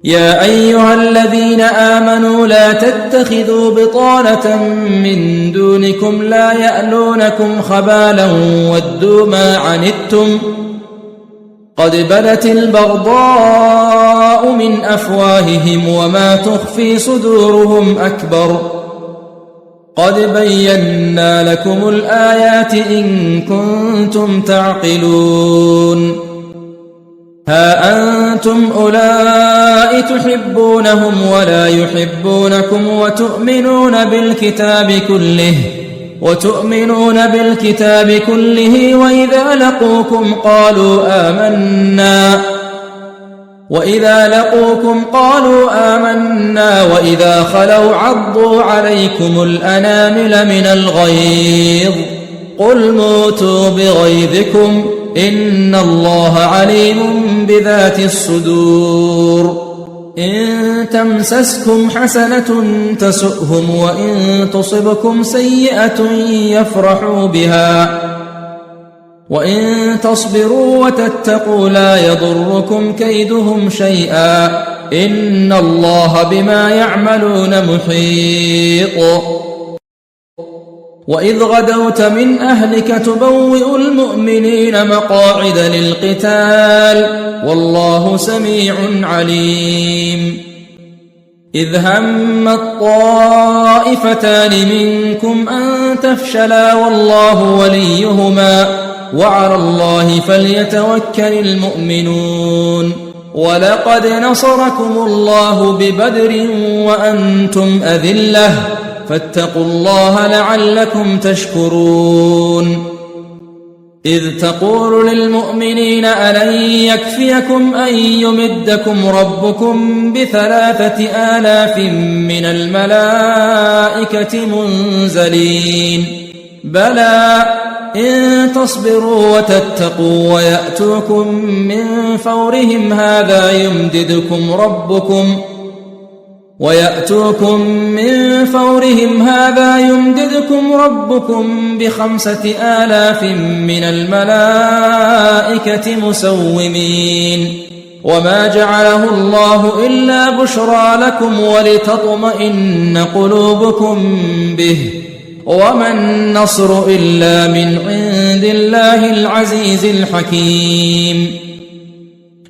يا أيها الذين آمنوا لا تتخذوا بطانة من دونكم لا يألونكم خبالا ودوا ما عنتم قد بدت البغضاء من أفواههم وما تخفي صدورهم أكبر قد بينا لكم الآيات إن كنتم تعقلون ها أنتم أولئك تحبونهم ولا يحبونكم وتؤمنون بالكتاب كله وإذا لقوكم قالوا آمنا وإذا خلوا عضوا عليكم الأنامل من الغيظ قل موتوا بغيظكم إن الله عليم بذات الصدور إن تمسسكم حسنة تسؤهم وإن تصبكم سيئة يفرحوا بها وإن تصبروا وتتقوا لا يضركم كيدهم شيئا إن الله بما يعملون محيط وإذ غدوت من أهلك تبوئ المؤمنين مقاعد للقتال والله سميع عليم إذ هم الطائفتان منكم أن تفشلا والله وليهما وعلى الله فليتوكل المؤمنون ولقد نصركم الله ببدر وأنتم أذلة فاتقوا الله لعلكم تشكرون إذ تقول للمؤمنين ألن يكفيكم أن يمدكم ربكم ب3,000 من الملائكة منزلين بلى إن تصبروا وتتقوا ويأتوكم من فورهم هذا يمددكم ربكم ب5,000 من الملائكة مسومين وما جعله الله إلا بشرى لكم ولتطمئن قلوبكم به وما النصر إلا من عند الله العزيز الحكيم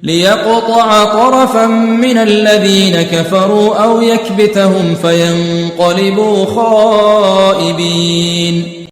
ليقطع طرفا من الذين كفروا أو يكبتهم فينقلبوا خائبين